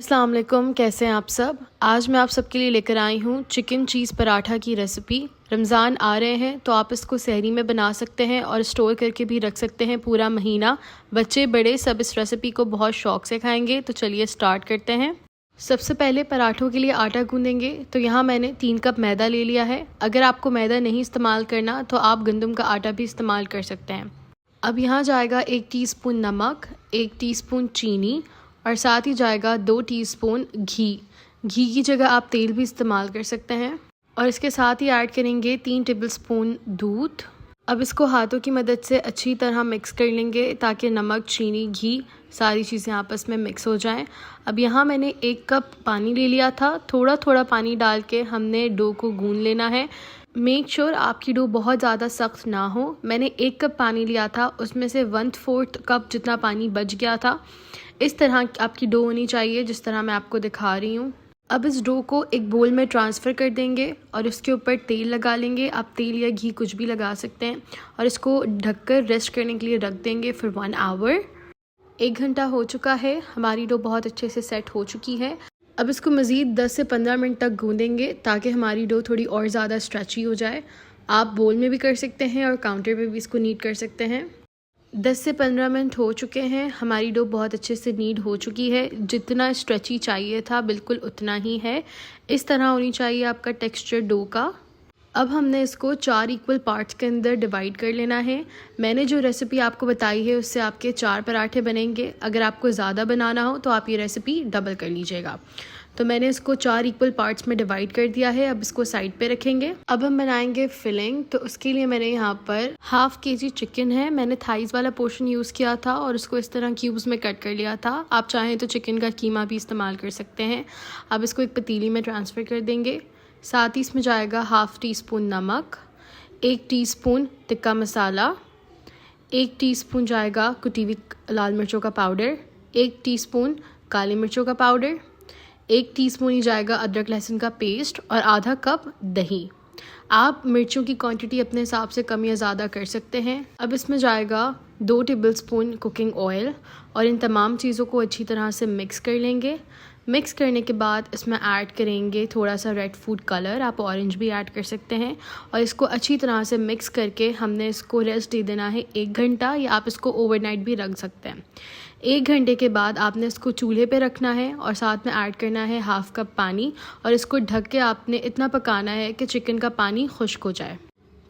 अस्सलाम वालेकुम, कैसे हैं आप सब। आज मैं आप सबके लिए लेकर आई हूँ चिकन चीज़ पराठा की रेसिपी। रमज़ान आ रहे हैं तो आप इसको सहरी में बना सकते हैं और स्टोर करके भी रख सकते हैं पूरा महीना। बच्चे बड़े सब इस रेसिपी को बहुत शौक़ से खाएंगे। तो चलिए स्टार्ट करते हैं। सबसे पहले पराठों के लिए आटा गूँधेंगे। तो यहाँ मैंने 3 कप मैदा ले लिया है। अगर आपको मैदा नहीं इस्तेमाल करना तो आप गंदम का आटा भी इस्तेमाल कर सकते हैं। अब यहाँ जाएगा 1 टीस्पून नमक, 1 टीस्पून चीनी और साथ ही जाएगा 2 टीस्पून घी। घी की जगह आप तेल भी इस्तेमाल कर सकते हैं। और इसके साथ ही ऐड करेंगे 3 टेबलस्पून दूध। अब इसको हाथों की मदद से अच्छी तरह मिक्स कर लेंगे ताकि नमक, चीनी, घी सारी चीज़ें आपस में मिक्स हो जाएं। अब यहाँ मैंने 1 कप पानी ले लिया था। थोड़ा थोड़ा पानी डाल के हमने डो को गूंद लेना है। मेक श्योर आपकी डो बहुत ज़्यादा सख्त ना हो। मैंने 1 कप पानी लिया था, उसमें से 1/4 कप जितना पानी बच गया था। इस तरह आपकी डो होनी चाहिए जिस तरह मैं आपको दिखा रही हूँ। अब इस डो को एक बोल में ट्रांसफ़र कर देंगे और इसके ऊपर तेल लगा लेंगे। आप तेल या घी कुछ भी लगा सकते हैं और इसको ढककर रेस्ट करने के लिए रख देंगे फिर 1 आवर। 1 घंटा हो चुका है। हमारी डो बहुत अच्छे से सेट हो चुकी है। अब इसको मज़ीद 10 से 15 मिनट तक गूंदेंगे ताकि हमारी डो थोड़ी और ज़्यादा स्ट्रेची हो जाए। आप बोल में भी कर सकते हैं और काउंटर पे भी इसको नीट कर सकते हैं। 10 से 15 मिनट हो चुके हैं। हमारी डो बहुत अच्छे से नीट हो चुकी है। जितना स्ट्रेची चाहिए था बिल्कुल उतना ही है। इस तरह होनी चाहिए आपका टेक्सचर डो का। अब हमने इसको 4 इक्वल पार्ट्स के अंदर डिवाइड कर लेना है। मैंने जो रेसिपी आपको बताई है उससे आपके 4 पराठे बनेंगे। अगर आपको ज़्यादा बनाना हो तो आप ये रेसिपी डबल कर लीजिएगा। तो मैंने इसको 4 इक्वल पार्ट्स में डिवाइड कर दिया है। अब इसको साइड पे रखेंगे। अब हम बनाएंगे फिलिंग। तो उसके लिए मैंने यहाँ पर ½ kg चिकन है। मैंने थाइज़ वाला पोर्शन यूज़ किया था और उसको इस तरह क्यूब्स में कट कर लिया था। आप चाहें तो चिकन का कीमा भी इस्तेमाल कर सकते हैं। अब इसको एक पतीली में ट्रांसफ़र कर देंगे। साथ ही इसमें जाएगा ½ टीस्पून नमक, 1 टीस्पून टिक्का मसाला, 1 टीस्पून जाएगा कुटी हुई लाल मिर्चों का पाउडर, 1 टीस्पून काली मिर्चों का पाउडर, 1 टीस्पून ही जाएगा अदरक लहसुन का पेस्ट और आधा कप दही। आप मिर्चों की क्वांटिटी अपने हिसाब से कम या ज़्यादा कर सकते हैं। अब इसमें जाएगा 2 टेबलस्पून कुकिंग ऑयल और इन तमाम चीज़ों को अच्छी तरह से मिक्स कर लेंगे। मिक्स करने के बाद इसमें ऐड करेंगे थोड़ा सा रेड फूड कलर, आप ऑरेंज भी ऐड कर सकते हैं। और इसको अच्छी तरह से मिक्स करके हमने इसको रेस्ट दे देना है 1 घंटा, या आप इसको ओवरनाइट भी रख सकते हैं। 1 घंटे के बाद आपने इसको चूल्हे पे रखना है और साथ में ऐड करना है ½ कप पानी और इसको ढक के आपने इतना पकाना है कि चिकन का पानी खुश्क हो जाए।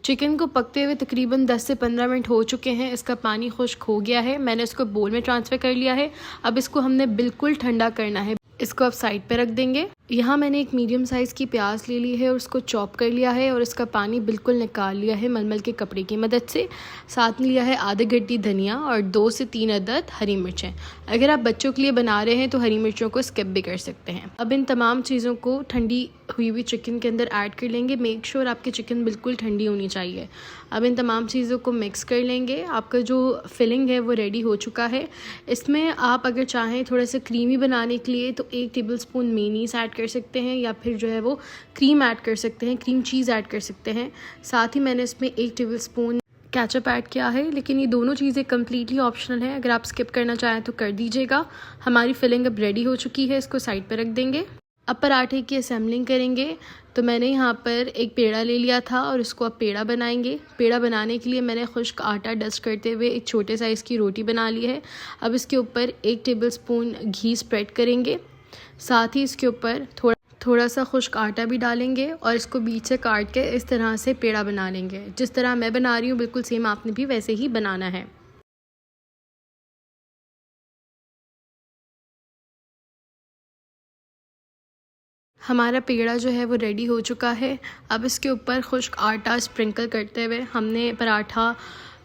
चिकन को पकते हुए तकरीबन 10 से 15 मिनट हो चुके हैं। इसका पानी खुश्क हो गया है। मैंने इसको बोल में ट्रांसफ़र कर लिया है। अब इसको हमने बिल्कुल ठंडा करना है। इसको आप साइड पे रख देंगे। यहाँ मैंने एक मीडियम साइज़ की प्याज ले ली है और उसको चॉप कर लिया है और इसका पानी बिल्कुल निकाल लिया है मलमल के कपड़े की मदद से। साथ में लिया है आधी गड्डी धनिया और 2 से 3 अदद हरी मिर्चें। अगर आप बच्चों के लिए बना रहे हैं तो हरी मिर्चों को स्किप भी कर सकते हैं। अब इन तमाम चीज़ों को ठंडी हुई हुई चिकन के अंदर ऐड कर लेंगे। मेक श्योर आपकी चिकन बिल्कुल ठंडी होनी चाहिए। अब इन तमाम चीज़ों को मिक्स कर लेंगे। आपका जो फिलिंग है वो रेडी हो चुका है। इसमें आप अगर चाहें थोड़ा सा क्रीमी बनाने के लिए तो 1 टेबलस्पून मेयोनीज़ ऐड कर सकते हैं या फिर जो है वो क्रीम ऐड कर सकते हैं, क्रीम चीज़ ऐड कर सकते हैं। साथ ही मैंने इसमें 1 टेबलस्पून केचप ऐड किया है, लेकिन ये दोनों चीज़ें कम्प्लीटली ऑप्शनल हैं। अगर आप स्किप करना चाहें तो कर दीजिएगा। हमारी फिलिंग अब रेडी हो चुकी है। इसको साइड पर रख देंगे। अब पराठे की असेंबलिंग करेंगे। तो मैंने यहाँ पर एक पेड़ा ले लिया था और इसको अब पेड़ा बनाएंगे। पेड़ा बनाने के लिए मैंने खुश्क आटा डस्ट करते हुए एक छोटे साइज़ की रोटी बना ली है। अब इसके ऊपर 1 टेबलस्पून घी स्प्रेड करेंगे। साथ ही इसके ऊपर थोड़ा सा खुश्क आटा भी डालेंगे और इसको बीच से काट के इस तरह से पेड़ा बना लेंगे। जिस तरह मैं बना रही हूँ बिल्कुल सेम आपने भी वैसे ही बनाना है। हमारा पेड़ा जो है वो रेडी हो चुका है। अब इसके ऊपर खुश्क आटा स्प्रिंकल करते हुए हमने पराठा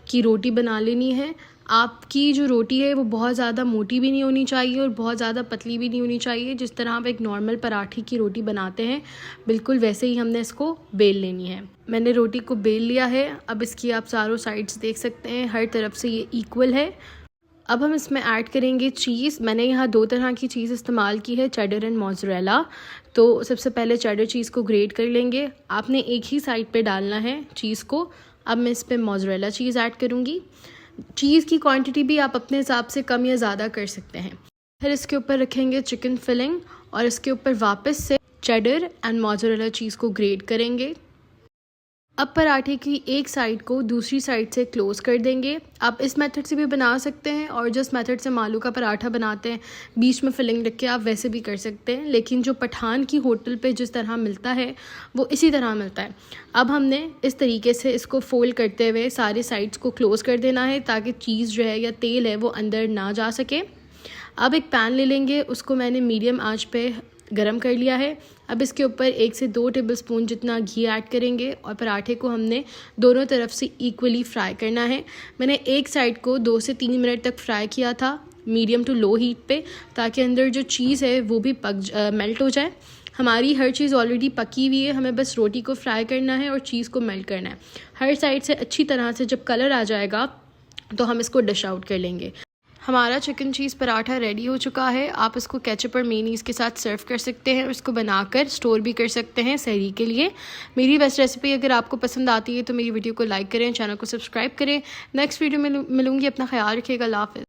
की रोटी बना लेनी है। आपकी जो रोटी है वो बहुत ज़्यादा मोटी भी नहीं होनी चाहिए और बहुत ज़्यादा पतली भी नहीं होनी चाहिए। जिस तरह आप एक नॉर्मल पराठे की रोटी बनाते हैं बिल्कुल वैसे ही हमने इसको बेल लेनी है। मैंने रोटी को बेल लिया है। अब इसकी आप चारों साइड्स देख सकते हैं, हर तरफ से ये इक्वल है। अब हम इसमें ऐड करेंगे चीज़। मैंने यहाँ 2 तरह की चीज़ इस्तेमाल की है, चेडर एंड मोज़रेला। तो सबसे पहले चेडर चीज़ को ग्रेट कर लेंगे। आपने एक ही साइड पे डालना है चीज़ को। अब मैं इस पर मोज़रेला चीज़ ऐड करूँगी। चीज़ की क्वांटिटी भी आप अपने हिसाब से कम या ज़्यादा कर सकते हैं। फिर इसके ऊपर रखेंगे चिकन फिलिंग और इसके ऊपर वापस से चेडर एंड मोज़रेला चीज़ को ग्रेट करेंगे। अब पराठे की एक साइड को दूसरी साइड से क्लोज़ कर देंगे। आप इस मेथड से भी बना सकते हैं और जिस मेथड से हम आलू का पराठा बनाते हैं बीच में फिलिंग रख के आप वैसे भी कर सकते हैं, लेकिन जो पठान की होटल पे जिस तरह मिलता है वो इसी तरह मिलता है। अब हमने इस तरीके से इसको फोल्ड करते हुए सारे साइड्स को क्लोज़ कर देना है ताकि चीज़ जो है या तेल है वो अंदर ना जा सके। अब एक पैन ले लेंगे, उसको मैंने मीडियम आंच पे गरम कर लिया है। अब इसके ऊपर 1 से 2 टेबलस्पून जितना घी ऐड करेंगे और पराठे को हमने दोनों तरफ से इक्वली फ्राई करना है। मैंने एक साइड को 2 से 3 मिनट तक फ्राई किया था मीडियम टू लो हीट पे, ताकि अंदर जो चीज़ है वो भी मेल्ट हो जाए। हमारी हर चीज़ ऑलरेडी पकी हुई है, हमें बस रोटी को फ्राई करना है और चीज़ को मेल्ट करना है। हर साइड से अच्छी तरह से जब कलर आ जाएगा तो हम इसको डिश आउट कर लेंगे। हमारा चिकन चीज़ पराठा रेडी हो चुका है। आप इसको केचप और मेयोनीज़ के साथ सर्व कर सकते हैं और इसको बनाकर स्टोर भी कर सकते हैं सहरी के लिए। मेरी बेस्ट रेसिपी अगर आपको पसंद आती है तो मेरी वीडियो को लाइक करें, चैनल को सब्सक्राइब करें। नेक्स्ट वीडियो में मिलूंगी, अपना ख्याल रखिएगा। अल्लाह हाफ़िज़।